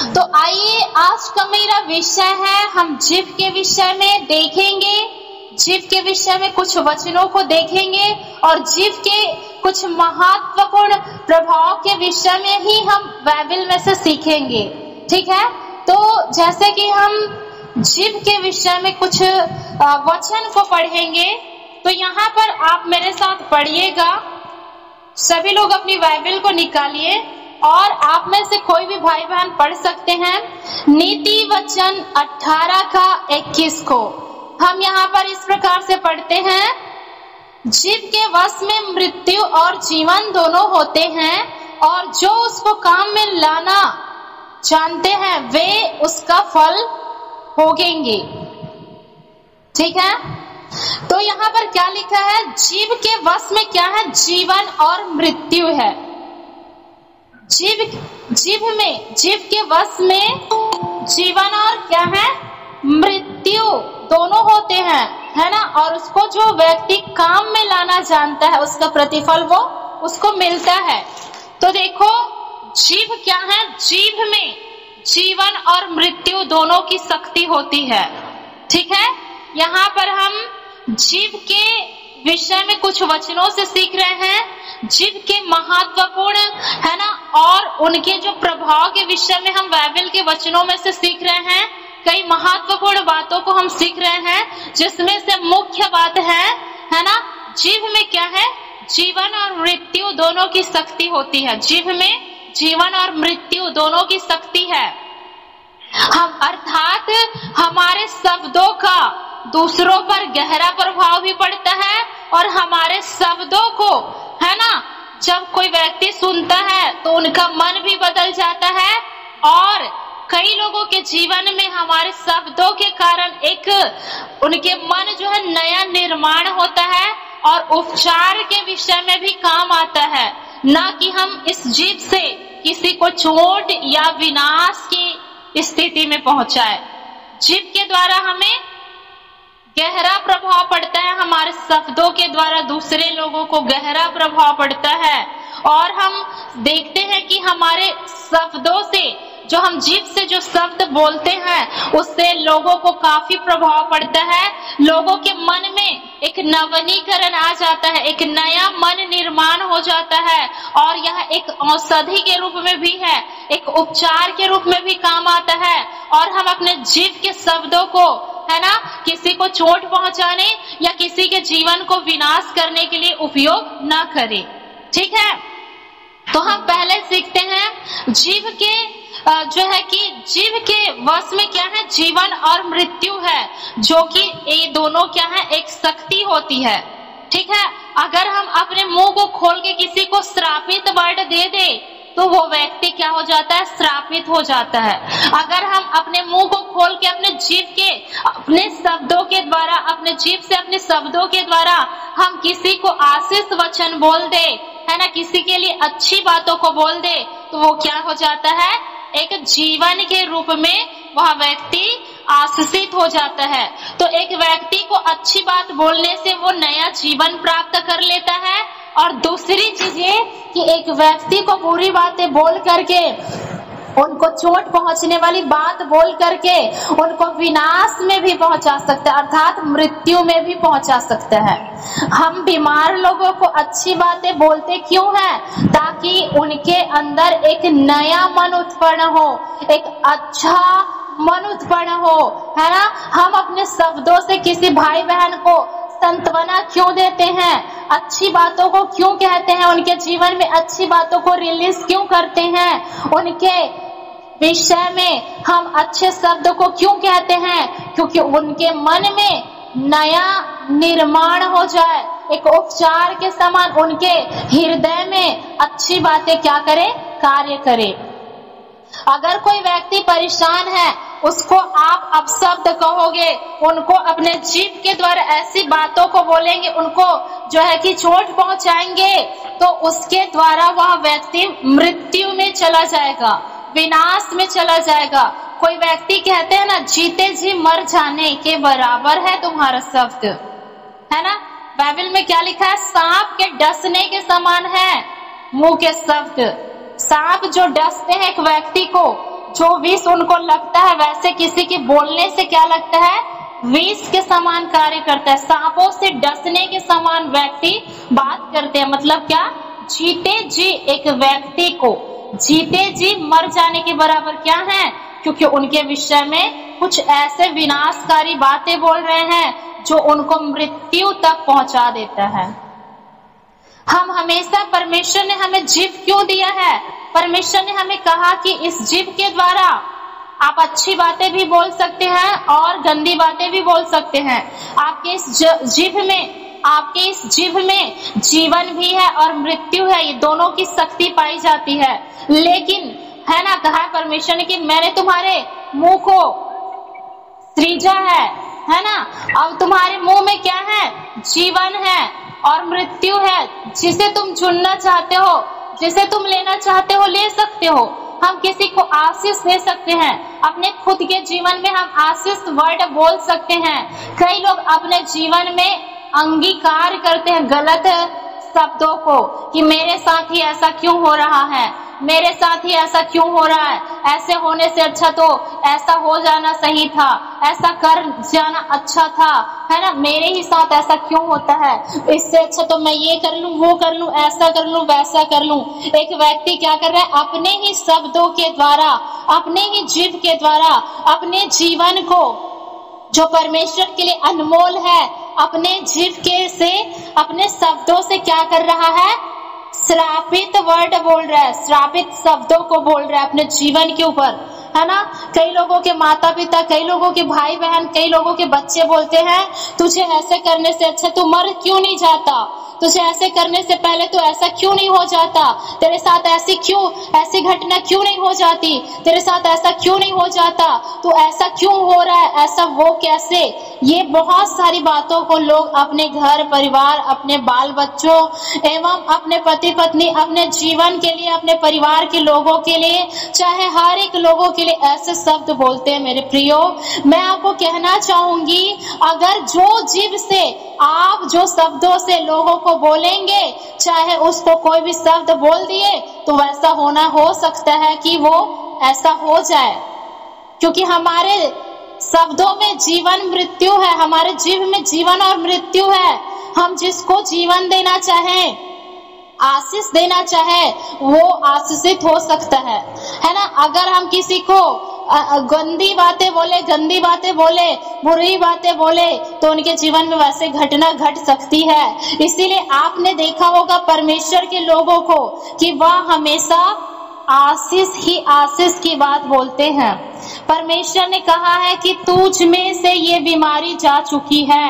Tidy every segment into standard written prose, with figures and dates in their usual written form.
तो आइए, आज का मेरा विषय है, हम जीव के विषय में देखेंगे। जीव के विषय में कुछ वचनों को देखेंगे और जीव के कुछ महत्वपूर्ण प्रभाव के विषय में ही हम बाइबल में से सीखेंगे। ठीक है, तो जैसे कि हम जीव के विषय में कुछ वचन को पढ़ेंगे, तो यहाँ पर आप मेरे साथ पढ़िएगा। सभी लोग अपनी बाइबल को निकालिए और आप में से कोई भी भाई बहन पढ़ सकते हैं। नीति वचन 18 का 21 को हम यहाँ पर इस प्रकार से पढ़ते हैं। जीव के वश में मृत्यु और जीवन दोनों होते हैं, और जो उसको काम में लाना जानते हैं वे उसका फल भोगेंगे। ठीक है, तो यहाँ पर क्या लिखा है? जीव के वश में क्या है? जीवन और मृत्यु है। जीव के वश में जीवन और क्या है? मृत्यु दोनों होते हैं, है ना। और उसको जो व्यक्ति काम में लाना जानता है उसका प्रतिफल वो उसको मिलता है। तो देखो, जीव क्या है? जीव में जीवन और मृत्यु दोनों की शक्ति होती है। ठीक है, यहाँ पर हम जीव के विषय में कुछ वचनों से सीख रहे हैं। जीव के महत्वपूर्ण, है ना, और उनके जो प्रभाव के विषय में हम बाइबल के वचनों में से सीख रहे हैं। कई महत्वपूर्ण बातों को हम सीख रहे हैं, जिसमें से मुख्य बात है ना, जीव में क्या है? जीवन और मृत्यु दोनों की शक्ति होती है। जीव में जीवन और मृत्यु दोनों की शक्ति है। हम अर्थात हमारे शब्दों का दूसरों पर गहरा प्रभाव भी पड़ता है, और हमारे शब्दों को, है ना, जब कोई व्यक्ति सुनता है तो उनका मन भी बदल जाता है। और कई लोगों के जीवन में हमारे शब्दों के कारण एक उनके मन जो है नया निर्माण होता है, और उपचार के विषय में भी काम आता है। ना कि हम इस जीव से किसी को चोट या विनाश की स्थिति में पहुंचाए। जीव के द्वारा हमें गहरा प्रभाव पड़ता है, हमारे शब्दों के द्वारा दूसरे लोगों को गहरा प्रभाव पड़ता है। और हम देखते हैं कि हमारे शब्दों से, जो हम जीव से जो शब्द बोलते हैं, उससे लोगों को काफी प्रभाव पड़ता है। लोगों के मन में एक नवीनीकरण आ जाता है, एक नया मन निर्माण हो जाता है, और यह एक औषधि के रूप में भी है, एक उपचार के रूप में भी काम आता है। और हम अपने जीव के शब्दों को, है ना, किसी को चोट पहुंचाने या किसी के जीवन को विनाश करने के लिए उपयोग ना करें। ठीक है, तो हम पहले सीखते हैं जीव के जो है कि जीव के वश में क्या है? जीवन और मृत्यु है, जो कि ये दोनों क्या है? एक शक्ति होती है। ठीक है, अगर हम अपने मुंह को खोल के किसी को श्रापित वर्ड दे दे तो वो व्यक्ति क्या हो जाता है? श्रापित हो जाता है। अगर हम अपने मुंह को खोल के अपने जीव के, अपने शब्दों के द्वारा, अपने जीव से अपने शब्दों के द्वारा हम किसी को आशीष वचन बोल दे, है ना, किसी के लिए अच्छी बातों को बोल दे, तो वो क्या हो जाता है? एक जीवन के रूप में वह व्यक्ति आशीषित हो जाता है। तो एक व्यक्ति को अच्छी बात बोलने से वो नया जीवन प्राप्त कर लेता है। और दूसरी चीज ये कि एक व्यक्ति को बुरी बातें बोल करके, उनको चोट पहुंचने वाली बात बोल करके उनको विनाश में भी पहुंचा सकता है, अर्थात मृत्यु में भी पहुंचा सकता है। हम बीमार लोगों को अच्छी बातें बोलते क्यों हैं? ताकि उनके अंदर एक नया मन उत्पन्न हो, एक अच्छा मन उत्पन्न हो, है ना। हम अपने शब्दों से किसी भाई बहन को सांत्वना क्यों देते हैं? अच्छी बातों को क्यों कहते हैं? उनके जीवन में अच्छी बातों को रिलीज क्यों करते हैं? उनके विषय में हम अच्छे शब्दों को क्यों कहते हैं? क्योंकि उनके मन में नया निर्माण हो जाए, एक उपचार के समान उनके हृदय में अच्छी बातें क्या करे? कार्य करे। अगर कोई व्यक्ति परेशान है, उसको आप अपशब्द कहोगे, उनको अपने जीव के द्वारा ऐसी बातों को बोलेंगे, उनको जो है कि चोट पहुंचाएंगे, तो उसके द्वारा वह व्यक्ति मृत्यु में चला जाएगा, विनाश में चला जाएगा। कोई व्यक्ति कहते हैं ना, जीते जी मर जाने के बराबर है तुम्हारा शब्द, है ना। बाइबल में क्या लिखा है? सांप के डसने के समान है मुंह के शब्द। सांप जो डसते हैं एक व्यक्ति को, जो विष उनको लगता है वैसे किसी के बोलने से क्या लगता है, विष के समान कार्य करता है। सांपों से डसने के समान व्यक्ति बात करते हैं। मतलब क्या, जीते जी एक व्यक्ति को जीते जी मर जाने के बराबर क्या है, क्योंकि उनके विषय में कुछ ऐसे विनाशकारी बातें बोल रहे हैं जो उनको मृत्यु तक पहुंचा देता है। हम हमेशा, परमेश्वर ने हमें जीव क्यों दिया है? परमेश्वर ने हमें कहा कि इस जीव के द्वारा आप अच्छी बातें भी बोल सकते हैं और गंदी बातें भी बोल सकते हैं। आपके इस जीव में जीवन भी है और मृत्यु है, ये दोनों की शक्ति पाई जाती है। लेकिन है ना, कहा है परमेश्वर ने कि मैंने तुम्हारे मुंह को सृजा है ना। अब तुम्हारे मुंह में क्या है, जीवन है और मृत्यु है। जिसे तुम चुनना चाहते हो, जिसे तुम लेना चाहते हो, ले सकते हो। हम किसी को आशीष दे सकते हैं, अपने खुद के जीवन में हम आशीष वर्ड बोल सकते हैं। कई लोग अपने जीवन में अंगीकार करते हैं गलत शब्दों को कि मेरे साथ ही ऐसा क्यों हो रहा है, मेरे साथ ही ऐसा क्यों हो रहा है, ऐसे होने से अच्छा तो ऐसा हो जाना सही था, ऐसा कर जाना अच्छा था, है ना, मेरे ही साथ ऐसा क्यों होता है, इससे अच्छा तो मैं ये कर लूं, वो कर लूं, ऐसा कर लूं, वैसा कर लूं। एक व्यक्ति क्या कर रहा है, अपने ही शब्दों के द्वारा, अपने ही जीव के द्वारा अपने जीवन को जो परमेश्वर के लिए अनमोल है, अपने जीव के से, अपने शब्दों से क्या कर रहा है, श्रापित वर्ड बोल रहा है, श्रापित शब्दों को बोल रहा है अपने जीवन के ऊपर, है ना। कई लोगों के माता पिता, कई लोगों के भाई बहन, कई लोगों के बच्चे बोलते हैं तुझे ऐसे करने से अच्छा तू मर क्यों नहीं जाता, तुझे ऐसे करने से पहले तो ऐसा क्यों नहीं हो जाता, तेरे साथ ऐसी घटना क्यों नहीं हो जाती, तेरे साथ ऐसा क्यों नहीं हो जाता, तू ऐसा क्यों हो रहा है, ऐसा वो कैसे। ये बहुत सारी बातों को लोग अपने घर परिवार, अपने बाल बच्चों एवं अपने पति पत्नी, अपने जीवन के लिए, अपने परिवार के लोगों के लिए, चाहे हर एक लोगों के लिए ऐसे शब्द बोलते हैं। मेरे प्रियो, मैं आपको कहना चाहूंगी, अगर जो जीव से आप जो शब्दों से लोगों को बोलेंगे, चाहे उसको कोई भी शब्द बोल दिए, तो वैसा होना हो सकता है कि वो ऐसा हो जाए, क्योंकि हमारे शब्दों में जीवन मृत्यु है, हमारे जीव में जीवन और मृत्यु है। हम जिसको जीवन देना चाहें, आशीष देना चाहे, वो आशीषित हो सकता है ना। अगर हम किसी को गंदी बातें बोले, गंदी बातें बोले, बुरी बातें बोले, तो उनके जीवन में वैसे घटना घट सकती है। इसीलिए आपने देखा होगा परमेश्वर के लोगों को कि वह हमेशा आशीष ही आशीष की बात बोलते हैं। परमेश्वर ने कहा है कि तुझ में से ये बीमारी जा चुकी है,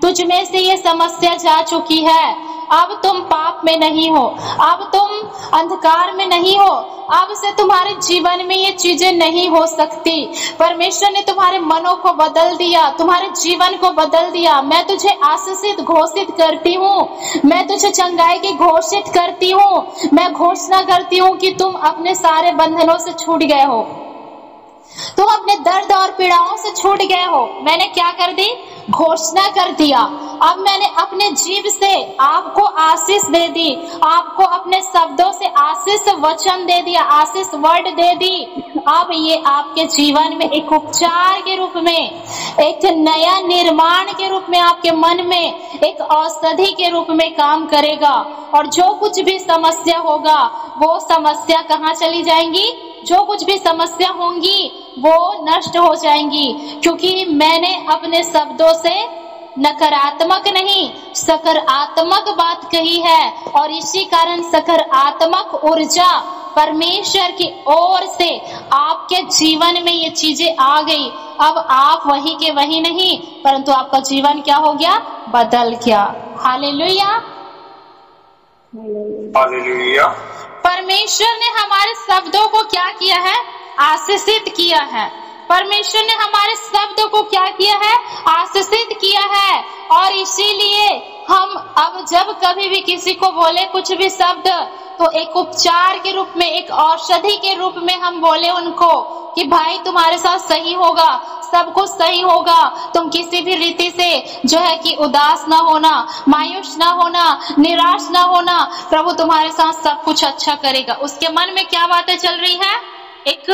तुझ में से ये समस्या जा चुकी है, अब तुम पाप में नहीं हो, अब तुम अंधकार में नहीं हो, अब से तुम्हारे जीवन में ये चीजें नहीं हो सकती। परमेश्वर ने तुम्हारे मनों को बदल दिया, तुम्हारे जीवन को बदल दिया। मैं तुझे आशीषित घोषित करती हूँ, मैं तुझे चंगाई की घोषित करती हूँ। मैं घोषणा करती हूँ कि तुम अपने सारे बंधनों से छूट गए हो, तुम अपने दर्द और पीड़ाओं से छूट गए हो। मैंने क्या कर दी, घोषणा कर दिया। अब मैंने अपने जीव से आपको आशीष दे दी, आपको अपने शब्दों से आशीष वचन दे दिया, आशीष वर्ड दे दी। अब ये आपके जीवन में एक उपचार के रूप में, एक नया निर्माण के रूप में, आपके मन में एक औषधि के रूप में काम करेगा। और जो कुछ भी समस्या होगा, वो समस्या कहाँ चली जाएंगी, जो कुछ भी समस्या होंगी वो नष्ट हो जाएंगी, क्योंकि मैंने अपने शब्दों से नकारात्मक नहीं सकारात्मक बात कही है। और इसी कारण सकारात्मक ऊर्जा परमेश्वर की ओर से आपके जीवन में ये चीजें आ गई। अब आप वही के वही नहीं, परंतु आपका जीवन क्या हो गया, बदल गया। Hallelujah, hallelujah. परमेश्वर ने हमारे शब्दों को क्या किया है, आशीषित किया है। परमेश्वर ने हमारे शब्द को क्या किया है, आशीषित किया है। और इसीलिए हम अब जब कभी भी किसी को बोले कुछ भी शब्द, तो एक उपचार के रूप में, एक औषधि के रूप में हम बोले उनको कि भाई तुम्हारे साथ सही होगा, सब कुछ सही होगा, तुम किसी भी रीति से जो है कि उदास ना होना, मायूस ना होना, निराश ना होना, प्रभु तुम्हारे साथ सब कुछ अच्छा करेगा। उसके मन में क्या बातें चल रही है, एक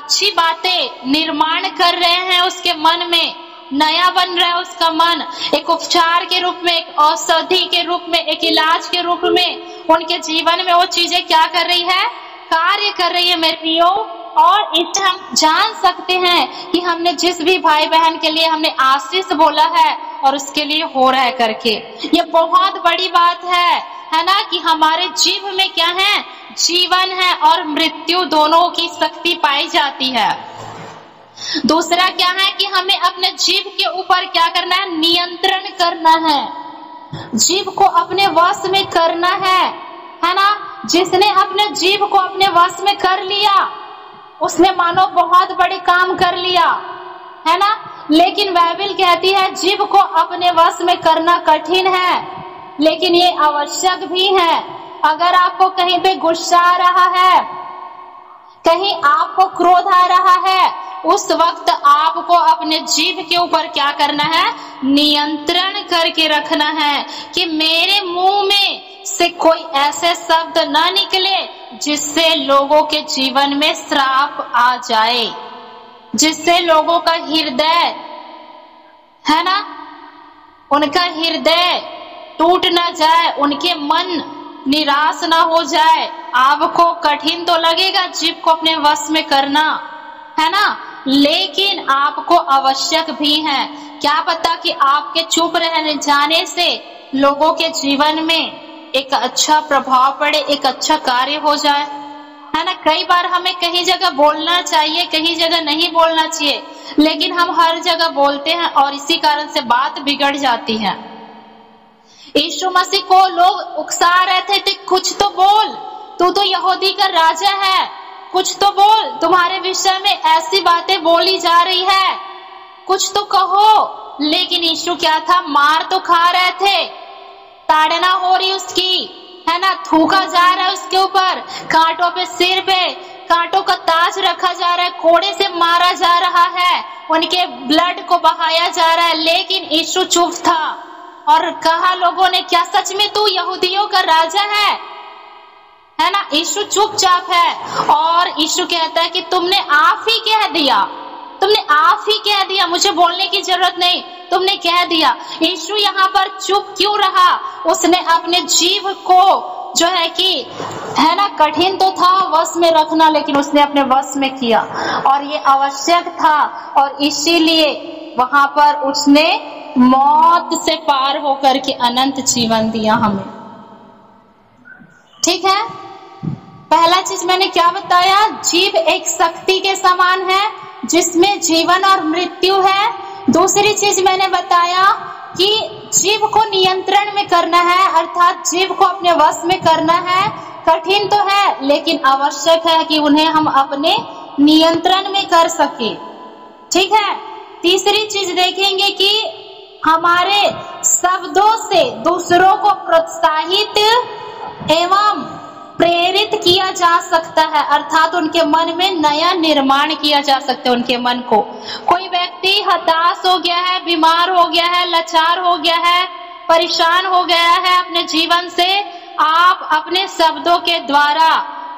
अच्छी बातें निर्माण कर रहे हैं, उसके मन में नया बन रहा है उसका मन, एक उपचार के रूप में, एक औषधि के रूप में, एक इलाज के रूप में उनके जीवन में वो चीजें क्या कर रही है, कार्य कर रही है मेरे प्रियो। और इससे हम जान सकते हैं कि हमने जिस भी भाई बहन के लिए हमने आशीष बोला है और उसके लिए हो रहा है करके, ये बहुत बड़ी बात है ना, कि हमारे जीव में क्या है, जीवन है और मृत्यु दोनों की शक्ति पाई जाती है। दूसरा क्या है कि हमें अपने जीव के ऊपर क्या करना है, नियंत्रण करना है, जीव को अपने वश में करना है ना। जिसने अपने जीव को अपने वश में कर लिया उसने मानो बहुत बड़े काम कर लिया, है ना। लेकिन बाइबल कहती है जीव को अपने वश में करना कठिन है, लेकिन ये आवश्यक भी है। अगर आपको कहीं पे गुस्सा आ रहा है, कहीं आपको क्रोध आ रहा है, उस वक्त आपको अपने जीभ के ऊपर क्या करना है, नियंत्रण करके रखना है कि मेरे मुंह में से कोई ऐसे शब्द ना निकले जिससे लोगों के जीवन में श्राप आ जाए, जिससे लोगों का हृदय, है ना, उनका हृदय टूट ना जाए, उनके मन निराश ना हो जाए। आपको कठिन तो लगेगा जीभ को अपने वश में करना, है ना, लेकिन आपको आवश्यक भी है। क्या पता कि आपके चुप रहने जाने से लोगों के जीवन में एक अच्छा प्रभाव पड़े, एक अच्छा कार्य हो जाए, है ना। कई बार हमें कहीं जगह बोलना चाहिए, कहीं जगह नहीं बोलना चाहिए, लेकिन हम हर जगह बोलते हैं और इसी कारण से बात बिगड़ जाती है। यीशु मसीह को लोग उकसा रहे थे कि कुछ तो बोल, तू तो यहूदी का राजा है, कुछ तो बोल, तुम्हारे विषय में ऐसी बातें बोली जा रही है, कुछ तो कहो। लेकिन यीशु क्या था, मार तो खा रहे थे, ताड़ना हो रही उसकी, है ना, थूका जा रहा है उसके ऊपर, कांटों पे, सिर पे कांटों का ताज रखा जा रहा है, कोड़े से मारा जा रहा है, उनके ब्लड को बहाया जा रहा है, लेकिन यीशु चुप था और कहा लोगों ने, क्या सच में तू यहूदियों का राजा है ना। यीशु चुपचाप है और यीशु कहता है कि तुमने आप ही कह दिया, तुमने आप ही कह दिया, मुझे बोलने की जरूरत नहीं, तुमने कह दिया। यीशु यहाँ पर चुप क्यों रहा, उसने अपने जीव को जो है कि, है ना, कठिन तो था वश में रखना, लेकिन उसने अपने वश में किया और ये आवश्यक था, और इसीलिए वहां पर उसने मौत से पार होकर के अनंत जीवन दिया हमें। ठीक है, पहला चीज मैंने क्या बताया, जीव एक शक्ति के समान है जिसमें जीवन और मृत्यु है। दूसरी चीज मैंने बताया कि जीव को नियंत्रण में करना है, अर्थात जीव को अपने वश में करना है। कठिन तो है लेकिन आवश्यक है कि उन्हें हम अपने नियंत्रण में कर सके। ठीक है, तीसरी चीज देखेंगे कि हमारे शब्दों से दूसरों को प्रोत्साहित एवं प्रेरित किया जा सकता है, अर्थात उनके मन में नया निर्माण किया जा सकता है। उनके मन को, कोई व्यक्ति हताश हो गया है, बीमार हो गया है, लाचार हो गया है, परेशान हो गया है अपने जीवन से, आप अपने शब्दों के द्वारा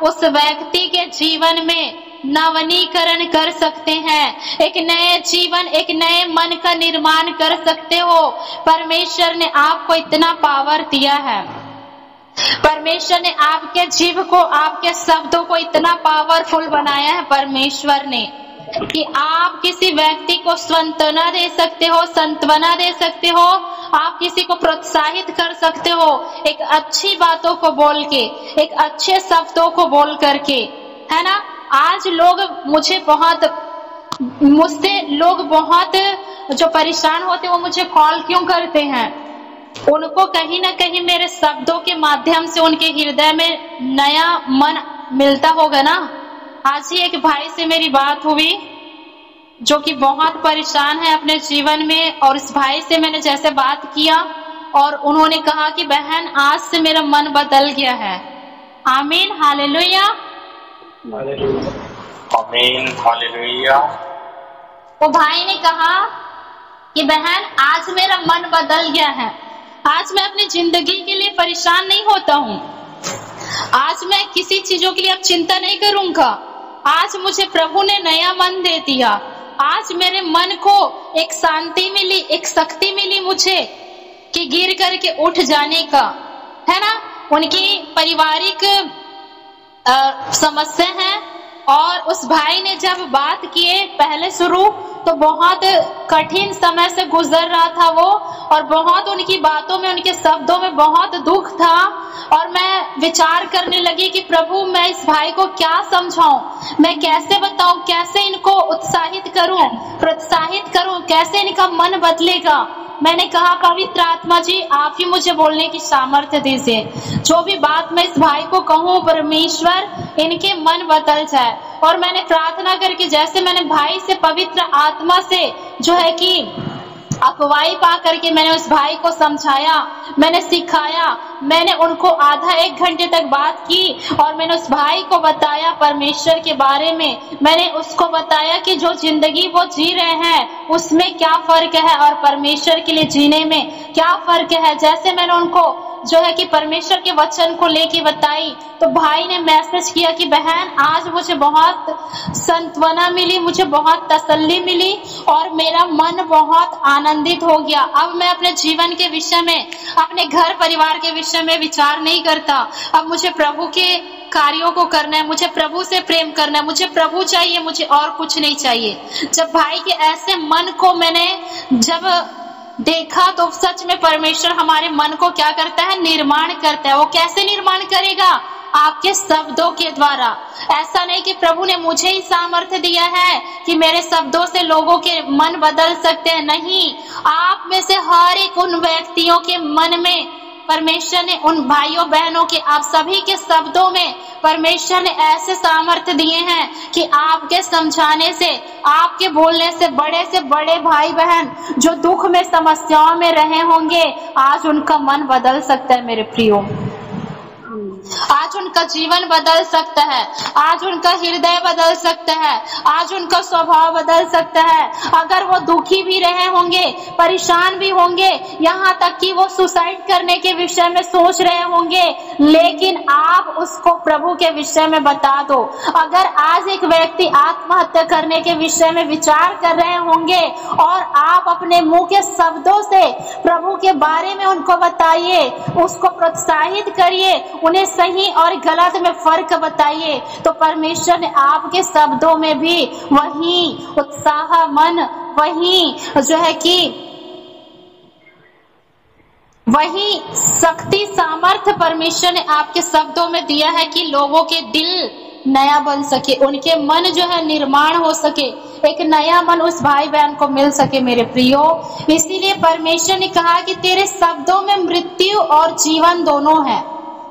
उस व्यक्ति के जीवन में नवनीकरण कर सकते हैं, एक नए जीवन, एक नए मन का निर्माण कर सकते हो। परमेश्वर ने आपको इतना पावर दिया है, परमेश्वर ने आपके जीव को, आपके शब्दों को इतना पावरफुल बनाया है परमेश्वर ने कि आप किसी व्यक्ति को सांत्वना दे सकते हो, सांत्वना दे सकते हो, आप किसी को प्रोत्साहित कर सकते हो, एक अच्छी बातों को बोल के, एक अच्छे शब्दों को बोल करके, है ना। आज लोग मुझसे लोग बहुत जो परेशान होते हैं वो मुझे कॉल क्यों करते हैं, उनको कहीं ना कहीं मेरे शब्दों के माध्यम से उनके हृदय में नया मन मिलता होगा ना। आज ही एक भाई से मेरी बात हुई जो कि बहुत परेशान है अपने जीवन में, और इस भाई से मैंने जैसे बात किया और उन्होंने कहा कि बहन आज से मेरा मन बदल गया है। आमीन, हालेलुया, आमीन, हालेलुया। वो भाई ने कहा कि बहन आज मेरा मन बदल गया है, आज मैं अपनी जिंदगी के लिए परेशान नहीं होता हूँ, आज मैं किसी चीजों के लिए अब चिंता नहीं करूंगा, आज मुझे प्रभु ने नया मन दे दिया। आज मेरे मन को एक शांति मिली, एक शक्ति मिली मुझे कि गिर करके उठ जाने का, है ना। उनकी पारिवारिक समस्या है और उस भाई ने जब बात किए पहले शुरू तो बहुत कठिन समय से गुजर रहा था वो, और बहुत उनकी बातों में, उनके शब्दों में बहुत दुख था। और मैं विचार करने लगी कि प्रभु मैं इस भाई को क्या समझाऊं, मैं कैसे बताऊं, कैसे इनको उत्साहित करूं, प्रोत्साहित करूं, कैसे इनका मन बदलेगा। मैंने कहा पवित्र आत्मा जी आप ही मुझे बोलने की सामर्थ्य दीजिए, जो भी बात मैं इस भाई को कहूं परमेश्वर इनके मन बदल जाए। और मैंने प्रार्थना करके जैसे मैंने भाई से पवित्र आत्मा से जो है कि अगुवाई पा करके मैंने उस भाई को समझाया, मैंने सिखाया, मैंने उनको आधा एक घंटे तक बात की और मैंने उस भाई को बताया परमेश्वर के बारे में। मैंने उसको बताया कि जो जिंदगी वो जी रहे हैं उसमें क्या फर्क है और परमेश्वर के लिए जीने में क्या फर्क है। जैसे मैंने उनको जो है कि परमेश्वर के वचन को लेके बताई तो भाई ने मैसेज किया कि बहन आज मुझे बहुत सांत्वना मिली, मुझे बहुत तसल्ली मिली और मेरा मन बहुत आनंदित हो गया। अब मैं अपने जीवन के विषय में, अपने घर परिवार के विषय में विचार नहीं करता। अब मुझे प्रभु के कार्यों को करना है, मुझे प्रभु से प्रेम करना है, मुझे प्रभु चाहिए, मुझे और कुछ नहीं चाहिए। जब भाई के ऐसे मन को मैंने जब देखा तो सच में परमेश्वर हमारे मन को क्या करता है, निर्माण करता है। वो कैसे निर्माण करेगा? आपके शब्दों के द्वारा। ऐसा नहीं कि प्रभु ने मुझे ही सामर्थ्य दिया है कि मेरे शब्दों से लोगों के मन बदल सकते हैं, नहीं। आप में से हर एक उन व्यक्तियों के मन में परमेश्वर ने, उन भाइयों बहनों के, आप सभी के शब्दों में परमेश्वर ने ऐसे सामर्थ्य दिए हैं कि आपके समझाने से, आपके बोलने से बड़े भाई बहन जो दुख में, समस्याओं में रहे होंगे, आज उनका मन बदल सकता है मेरे प्रियो। आज उनका जीवन बदल सकता है, आज उनका हृदय बदल सकता है, आज उनका स्वभाव बदल सकता है। अगर वो दुखी भी रहे होंगे, परेशान भी होंगे, यहाँ तक कि वो सुसाइड करने के विषय में सोच रहे होंगे, लेकिन आप उसको प्रभु के विषय में बता दो। अगर आज एक व्यक्ति आत्महत्या करने के विषय में विचार कर रहे होंगे और आप अपने मुंह के शब्दों से प्रभु के बारे में उनको बताइए, उसको प्रोत्साहित करिए, उन्हें सही और गलत में फर्क बताइए, तो परमेश्वर ने आपके शब्दों में भी वही उत्साह, मन, वही जो है कि वही शक्ति, सामर्थ्य परमेश्वर ने आपके शब्दों में दिया है कि लोगों के दिल नया बन सके, उनके मन जो है निर्माण हो सके, एक नया मन उस भाई बहन को मिल सके मेरे प्रियो। इसीलिए परमेश्वर ने कहा कि तेरे शब्दों में मृत्यु और जीवन दोनों है।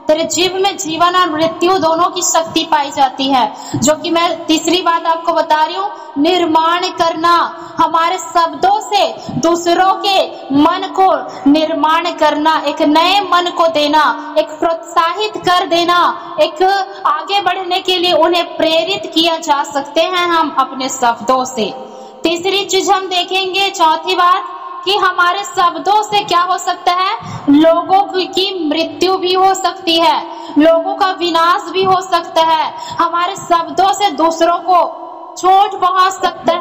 तेरे जीव में जीवन और मृत्यु दोनों की शक्ति पाई जाती है। जो कि मैं तीसरी बात आपको बता रही हूँ, निर्माण करना, हमारे शब्दों से दूसरों के मन को निर्माण करना, एक नए मन को देना, एक प्रोत्साहित कर देना, एक आगे बढ़ने के लिए उन्हें प्रेरित किया जा सकते हैं हम अपने शब्दों से। तीसरी चीज हम देखेंगे, चौथी बात, कि हमारे शब्दों से क्या हो सकता है, लोगों की मृत्यु भी हो सकती है, लोगों का विनाश भी हो सकता है। हमारे शब्दों से दूसरों को चोट पहुंच सकता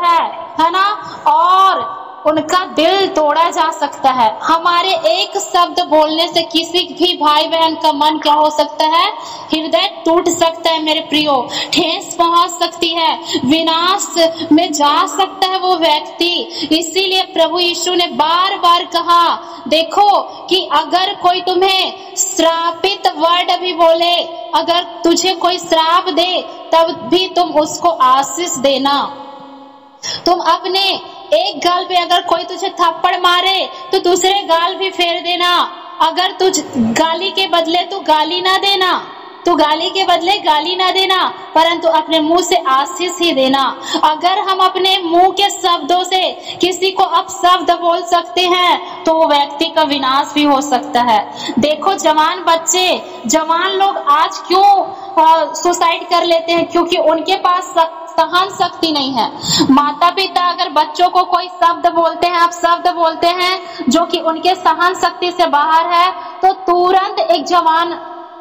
है ना, और उनका दिल तोड़ा जा सकता है। हमारे एक शब्द बोलने से किसी भी भाई बहन का मन क्या हो सकता है, हृदय टूट सकता है मेरे प्रियो, ठेस पहुंच सकती है, विनाश में जा सकता है वो व्यक्ति। इसीलिए प्रभु यीशु ने बार बार कहा, देखो कि अगर कोई तुम्हें श्रापित वर्ड भी बोले, अगर तुझे कोई श्राप दे तब भी तुम उसको आशीष देना। तुम अपने एक गाल पे अगर कोई तुझे थप्पड़ मारे तो दूसरे गाल भी फेर देना। अगर तुझ गाली के बदले तू गाली ना देना, तू गाली के बदले गाली ना देना, परंतु अपने मुंह से आशीष ही देना। अगर हम अपने मुंह के शब्दों से किसी को अपशब्द बोल सकते हैं तो वो व्यक्ति का विनाश भी हो सकता है। देखो जवान बच्चे, जवान लोग आज क्यों सुसाइड कर लेते हैं, क्योंकि उनके पास सहन शक्ति नहीं है। माता पिता अगर बच्चों को कोई शब्द बोलते हैं, आप शब्द बोलते हैं जो कि उनके सहन शक्ति से बाहर है, तो तुरंत एक जवान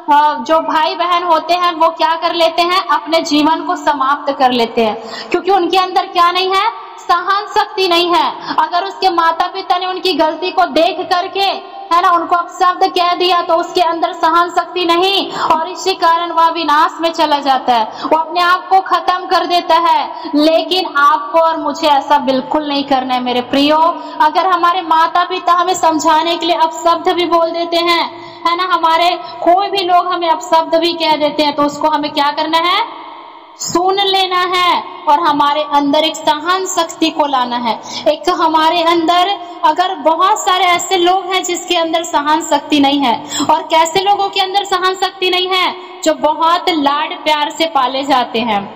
जो भाई बहन होते हैं वो क्या कर लेते हैं, अपने जीवन को समाप्त कर लेते हैं, क्योंकि उनके अंदर क्या नहीं है, सहन शक्ति नहीं है। अगर उसके माता पिता ने उनकी गलती को देख करके, है ना, उनको अपशब्द कह दिया तो उसके अंदर सहन शक्ति नहीं, और इसी कारण वह विनाश में चला जाता है, वो अपने आप को खत्म कर देता है। लेकिन आपको और मुझे ऐसा बिल्कुल नहीं करना है मेरे प्रियो। अगर हमारे माता पिता हमें समझाने के लिए अपशब्द भी बोल देते हैं, है ना, हमारे कोई भी लोग हमें अपशब्द भी कह देते हैं, तो उसको हमें क्या करना है, सुन लेना है, और हमारे अंदर एक सहन शक्ति को लाना है। एक हमारे अंदर, अगर बहुत सारे ऐसे लोग हैं जिसके अंदर सहन शक्ति नहीं है, और कैसे लोगों के अंदर सहन शक्ति नहीं है, जो बहुत लाड प्यार से पाले जाते हैं,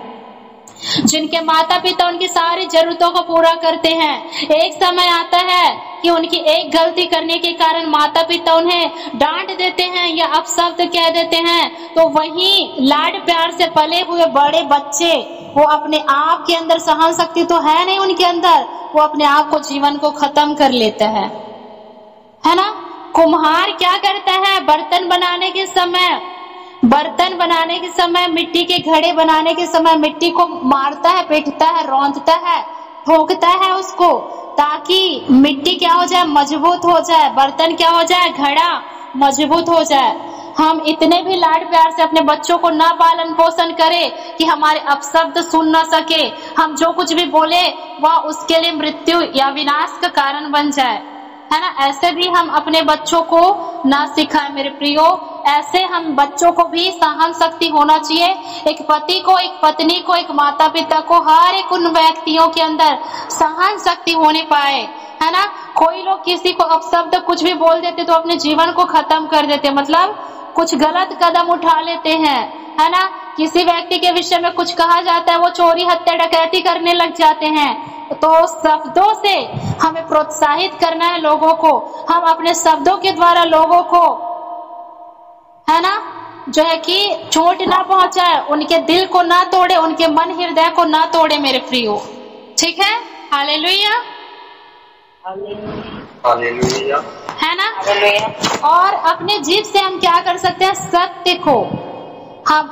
जिनके माता पिता उनकी सारी जरूरतों को पूरा करते हैं। एक समय आता है कि उनकी एक गलती करने के कारण माता पिता उन्हें डांट देते हैं या अपशब्द कह देते हैं, तो वही लाड प्यार से पले हुए बड़े बच्चे, वो अपने आप के अंदर सहन शक्ति तो है नहीं उनके अंदर, वो अपने आप को, जीवन को खत्म कर लेता है ना। कुम्हार क्या करता है, बर्तन बनाने के समय, मिट्टी के घड़े बनाने के समय मिट्टी को मारता है, पीटता है, रौंदता है, ठोकता है उसको, ताकि मिट्टी क्या हो जाए, मजबूत हो जाए, बर्तन क्या हो जाए, घड़ा मजबूत हो जाए। हम इतने भी लाड प्यार से अपने बच्चों को ना पालन पोषण करें कि हमारे अपशब्द सुन ना सके, हम जो कुछ भी बोले वह उसके लिए मृत्यु या विनाश का कारण बन जाए, है ना। ऐसे भी हम अपने बच्चों को ना सिखाएं मेरे प्रियो। ऐसे हम बच्चों को भी सहन शक्ति होना चाहिए। एक पति को, एक पत्नी को, एक माता पिता को, हर एक उन व्यक्तियों के अंदर सहन शक्ति होने पाए, है ना। कोई लोग किसी को अपशब्द कुछ भी बोल देते तो अपने जीवन को खत्म कर देते, मतलब कुछ गलत कदम उठा लेते हैं, है ना। किसी व्यक्ति के विषय में कुछ कहा जाता है, वो चोरी हत्या डकैती करने लग जाते हैं। तो शब्दों से हमें प्रोत्साहित करना है लोगों को, हम अपने शब्दों के द्वारा लोगों को, है ना, जो है कि चोट ना पहुंचाए, उनके दिल को ना तोड़े, उनके मन हृदय को ना तोड़े मेरे प्रियो, ठीक है। हालेलुया, हालेलुया, है ना। और अपने जीभ से हम क्या कर सकते हैं, सत्य को,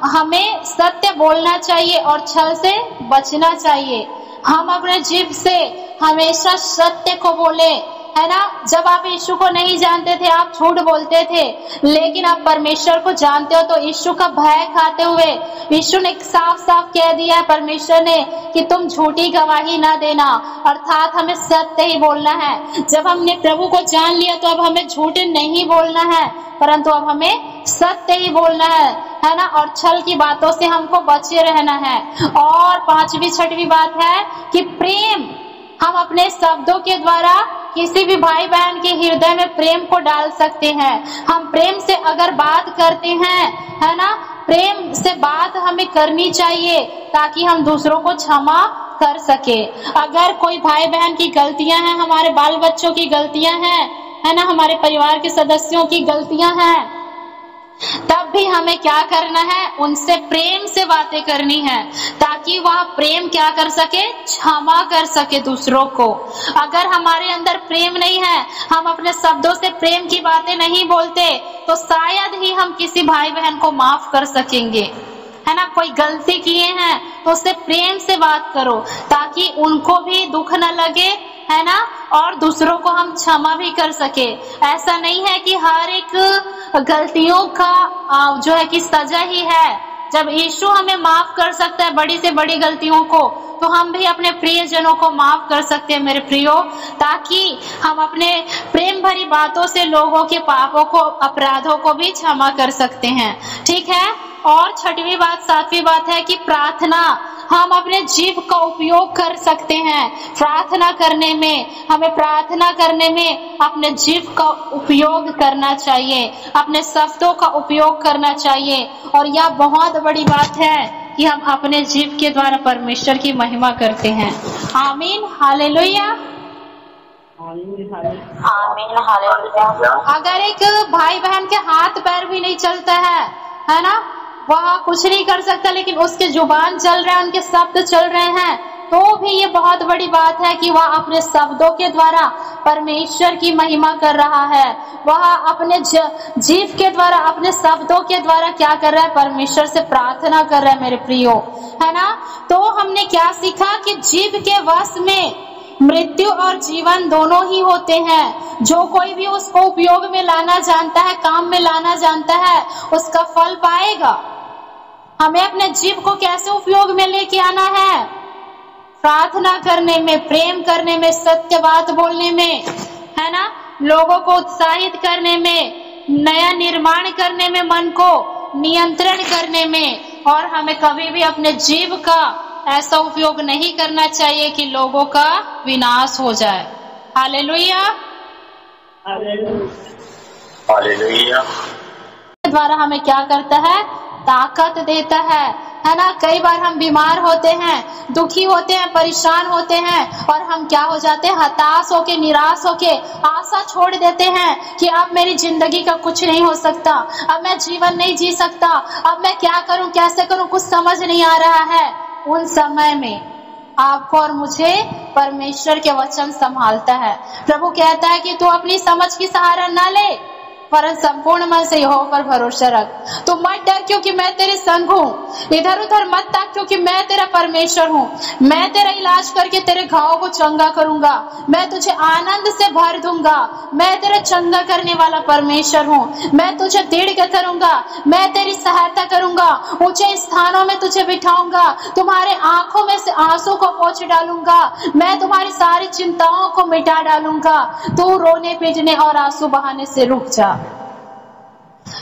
हमें सत्य बोलना चाहिए और छल से बचना चाहिए। हम अपने जीभ से हमेशा सत्य को बोले, है ना। जब आप यीशु को नहीं जानते थे आप झूठ बोलते थे, लेकिन आप परमेश्वर को जानते हो तो यीशु का भय खाते हुए यीशु ने साफ साफ कह दिया है परमेश्वर ने कि तुम झूठी गवाही ना देना, अर्थात हमें सत्य ही बोलना है। जब हमने प्रभु को जान लिया तो अब हमें झूठ नहीं बोलना है, परंतु अब हमें सत्य ही बोलना है ना। और छल की बातों से हमको बचे रहना है। और पांचवी छठवीं बात है कि प्रेम, हम अपने शब्दों के द्वारा किसी भी भाई बहन के हृदय में प्रेम को डाल सकते हैं। हम प्रेम से अगर बात करते हैं, है ना, प्रेम से बात हमें करनी चाहिए ताकि हम दूसरों को क्षमा कर सके। अगर कोई भाई बहन की गलतियां हैं, हमारे बाल बच्चों की गलतियां हैं, है ना, हमारे परिवार के सदस्यों की गलतियां हैं, तब भी हमें क्या करना है, उनसे प्रेम से बातें करनी है ताकि वह प्रेम क्या कर सके, क्षमा कर सके दूसरों को। अगर हमारे अंदर प्रेम नहीं है, हम अपने शब्दों से प्रेम की बातें नहीं बोलते, तो शायद ही हम किसी भाई बहन को माफ कर सकेंगे, है ना। कोई गलती किए हैं तो उससे प्रेम से बात करो ताकि उनको भी दुख न लगे, है ना, और दूसरों को हम क्षमा भी कर सके। ऐसा नहीं है कि हर एक गलतियों का जो है कि सजा ही है। जब यीशु हमें माफ कर सकता है बड़ी से बड़ी गलतियों को, तो हम भी अपने प्रियजनों को माफ कर सकते हैं मेरे प्रियो, ताकि हम अपने प्रेम भरी बातों से लोगों के पापों को, अपराधों को भी क्षमा कर सकते हैं, ठीक है। और छठवीं बात, सातवीं बात है कि प्रार्थना, हम अपने जीव का उपयोग कर सकते हैं। प्रार्थना करने में, हमें प्रार्थना करने में अपने जीव का उपयोग करना चाहिए, अपने शब्दों का उपयोग करना चाहिए। और यह बहुत बड़ी बात है कि हम अपने जीव के द्वारा परमेश्वर की महिमा करते हैं। आमीन, हालेलुया, आमीन, हालेलुया। अगर एक भाई बहन के हाथ पैर भी नहीं चलता है ना, वह कुछ नहीं कर सकता, लेकिन उसके जुबान चल रहा है, उनके शब्द चल रहे हैं, तो भी ये बहुत बड़ी बात है कि वह अपने शब्दों के द्वारा परमेश्वर की महिमा कर रहा है। वह अपने जीव के द्वारा, अपने शब्दों के द्वारा क्या कर रहा है? परमेश्वर से प्रार्थना कर रहा है मेरे प्रियो, है ना। तो हमने क्या सीखा कि जीव के वश में मृत्यु और जीवन दोनों ही होते हैं। जो कोई भी उसको उपयोग में लाना जानता है, काम में लाना जानता है, उसका फल पाएगा। हमें अपने जीव को कैसे उपयोग में लेके आना है? प्रार्थना करने में, प्रेम करने में, सत्य बात बोलने में, है ना, लोगों को उत्साहित करने में, नया निर्माण करने में, मन को नियंत्रण करने में। और हमें कभी भी अपने जीव का ऐसा उपयोग नहीं करना चाहिए कि लोगों का विनाश हो जाए। Hallelujah, hallelujah. द्वारा हमें क्या करता है? ताकत देता है ना। कई बार हम बीमार होते हैं, दुखी होते हैं, परेशान होते हैं और हम क्या हो जाते हैं? हताश होके, निराश होके आशा छोड़ देते हैं कि अब मेरी जिंदगी का कुछ नहीं हो सकता, अब मैं जीवन नहीं जी सकता, अब मैं क्या करूं, कैसे करूं, कुछ समझ नहीं आ रहा है। उन समय में आपको और मुझे परमेश्वर के वचन संभालता है। प्रभु कहता है कि तू अपनी समझ की सहारा न ले, पर संपूर्ण मन से यहोवा पर भरोसा रख। तू मत डर क्योंकि मैं तेरे संग हूँ, इधर उधर मत ताक क्योंकि मैं तेरा परमेश्वर हूँ। मैं तेरा इलाज करके तेरे घावों को चंगा करूंगा, मैं तुझे आनंद से भर दूंगा, मैं तेरा चंगा करने वाला परमेश्वर हूँ। मैं तुझे दृढ़ करूंगा, मैं तेरी सहायता करूंगा, ऊंचे स्थानों में तुझे बिठाऊंगा, तुम्हारे आंखों में से आंसू को पोंछ डालूंगा, मैं तुम्हारी सारी चिंताओं को मिटा डालूंगा। तू रोने पीटने और आंसू बहाने से रुक जा,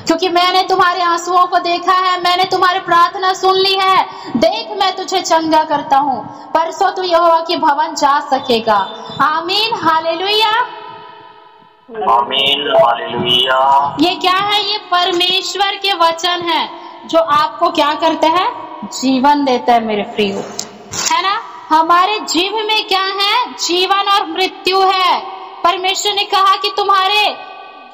क्योंकि मैंने तुम्हारे आंसुओं को देखा है, मैंने तुम्हारी प्रार्थना सुन ली है। देख, मैं तुझे चंगा करता हूँ, परसों तू यहोवा के भवन जा सकेगा। आमीन, हालेलुया, आमीन, हालेलुया। ये क्या है? ये परमेश्वर के वचन है जो आपको क्या करता है? जीवन देता है मेरे प्रियो, है ना। हमारे जीव में क्या है? जीवन और मृत्यु है। परमेश्वर ने कहा कि तुम्हारे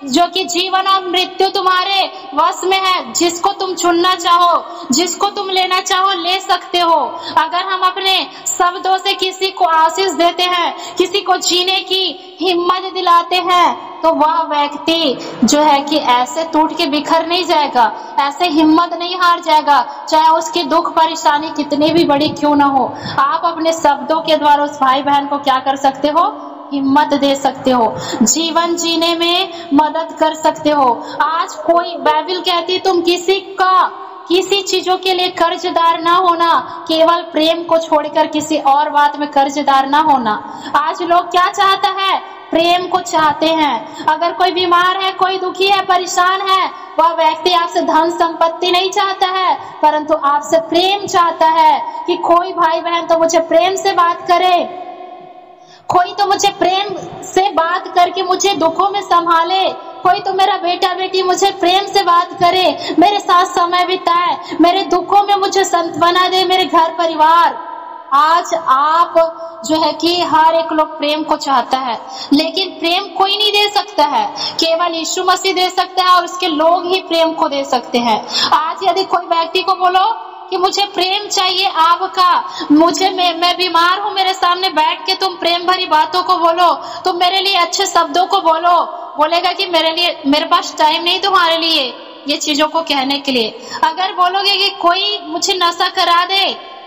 जो कि जीवन और मृत्यु तुम्हारे वश में है। जिसको तुम चुनना चाहो, जिसको तुम लेना चाहो, ले सकते हो। अगर हम अपने शब्दों से किसी को आशीष देते हैं, किसी को जीने की हिम्मत दिलाते हैं, तो वह व्यक्ति जो है कि ऐसे टूट के बिखर नहीं जाएगा, ऐसे हिम्मत नहीं हार जाएगा, चाहे उसकी दुख परेशानी कितनी भी बड़ी क्यों ना हो। आप अपने शब्दों के द्वारा उस भाई बहन को क्या कर सकते हो? हिम्मत दे सकते हो, जीवन जीने में मदद कर सकते हो। आज कोई बाइबल कहती तुम किसी चीजों के लिए कर्जदार ना होना, केवल प्रेम को छोड़कर किसी और बात में कर्जदार ना होना। आज लोग क्या चाहता है? प्रेम को चाहते हैं। अगर कोई बीमार है, कोई दुखी है, परेशान है, वह व्यक्ति आपसे धन संपत्ति नहीं चाहता है, परंतु आपसे प्रेम चाहता है कि कोई भाई बहन तो मुझे प्रेम से बात करे, कोई तो मुझे प्रेम से बात करके मुझे दुखों में संभाले, कोई तो मेरा बेटा बेटी मुझे प्रेम से बात करे, मेरे साथ समय बिताए, मेरे दुखों में मुझे सांत्वना दे, मेरे घर परिवार। आज आप जो है कि हर एक लोग प्रेम को चाहता है, लेकिन प्रेम कोई नहीं दे सकता है, केवल यीशु मसीह दे सकता है और उसके लोग ही प्रेम को दे सकते हैं। आज यदि कोई व्यक्ति को बोलो कि मुझे प्रेम चाहिए आपका, मैं बीमार हूँ, मेरे सामने बैठ के तुम प्रेम भरी बातों को बोलो, तुम मेरे लिए अच्छे शब्दों को बोलो, बोलेगा कि मेरे पास टाइम नहीं तुम्हारे लिए ये चीजों को कहने के लिए। अगर बोलोगे कि कोई मुझे नशा करा दे,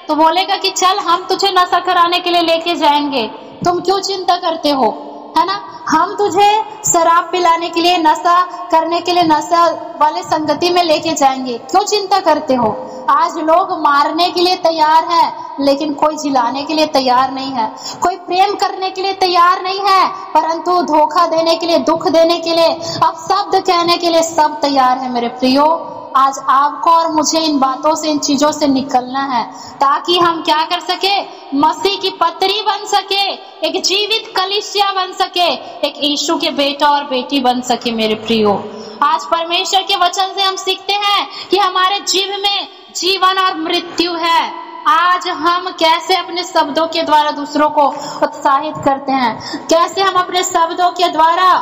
तो बोलेगा कि चल हम तुझे नशा कराने के लिए लेके जाएंगे, तुम क्यों चिंता करते हो, है ना। हम तुझे शराब पिलाने के लिए, नशा करने के लिए नशा वाले संगति में लेके जाएंगे, क्यों चिंता करते हो। आज लोग मारने के लिए तैयार है, लेकिन कोई जिलाने के लिए तैयार नहीं है। कोई प्रेम करने के लिए तैयार नहीं है, परंतु धोखा देने के लिए, दुख देने के लिए, अपशब्द कहने के लिए सब तैयार है मेरे प्रियो। आज आपको और मुझे इन बातों से, इन चीजों से निकलना है, ताकि हम क्या कर सके? मसीह की पत्री बन सके, एक जीवित कलीसिया बन सके, एक यीशु के बेटा और बेटी बन सके मेरे प्रियो। आज परमेश्वर के वचन से हम सीखते हैं कि हमारे जीव में जीवन और मृत्यु है। आज हम कैसे अपने शब्दों के द्वारा दूसरों को उत्साहित करते हैं, कैसे हम अपने शब्दों के द्वारा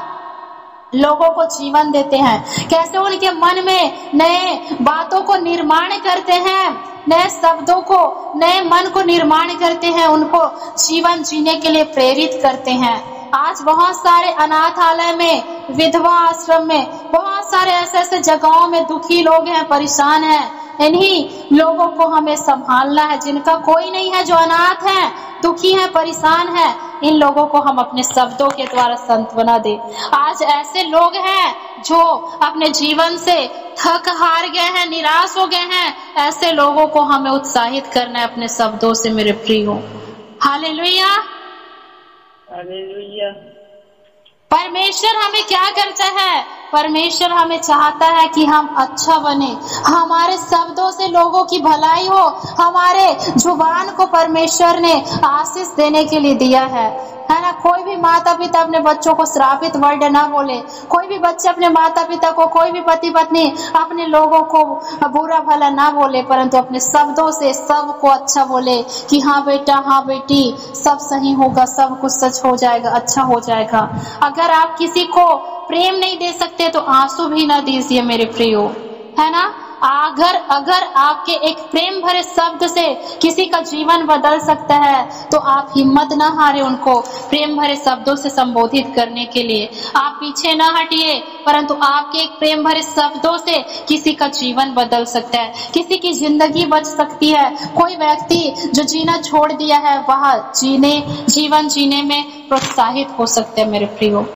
लोगों को जीवन देते हैं, कैसे उनके मन में नए बातों को निर्माण करते हैं, नए शब्दों को, नए मन को निर्माण करते हैं, उनको जीवन जीने के लिए प्रेरित करते हैं। आज बहुत सारे अनाथालय में, विधवा आश्रम में, बहुत सारे ऐसे जगहों में दुखी लोग हैं, परेशान हैं। इन्हीं लोगों को हमें संभालना है, जिनका कोई नहीं है, जो अनाथ हैं, दुखी हैं, परेशान हैं। इन लोगों को हम अपने शब्दों के द्वारा सांत्वना दे। आज ऐसे लोग हैं जो अपने जीवन से थक हार गए हैं, निराश हो गए हैं, ऐसे लोगों को हमें उत्साहित करना है अपने शब्दों से मेरे प्रियो। Hallelujah, hallelujah. परमेश्वर हमें क्या करता है? परमेश्वर हमें चाहता है कि हम अच्छा बने, हमारे शब्दों से लोगों की भलाई हो। हमारे जुबान को परमेश्वर ने आशीष देने के लिए दिया है ना। कोई भी माता पिता अपने बच्चों को श्रापित वर्ड ना बोले, कोई भी बच्चे अपने माता पिता को, कोई भी पति पत्नी अपने लोगों को बुरा भला ना बोले, परंतु अपने शब्दों से सबको अच्छा बोले कि हाँ बेटा, हाँ बेटी, सब सही होगा, सब कुछ सच हो जाएगा, अच्छा हो जाएगा। अगर आप किसी को प्रेम नहीं दे सकते तो आंसू भी ना दीजिए मेरे प्रियो, है ना। अगर आपके एक प्रेम भरे शब्द से किसी का जीवन बदल सकता है तो आप हिम्मत ना हारे उनको प्रेम भरे शब्दों से संबोधित करने के लिए। आप पीछे ना हटिए, परंतु आपके एक प्रेम भरे शब्दों से किसी का जीवन बदल सकता है, किसी की जिंदगी बच सकती है। कोई व्यक्ति जो जीना छोड़ दिया है वह जीवन जीने में प्रोत्साहित हो सकते हैं मेरे प्रियो।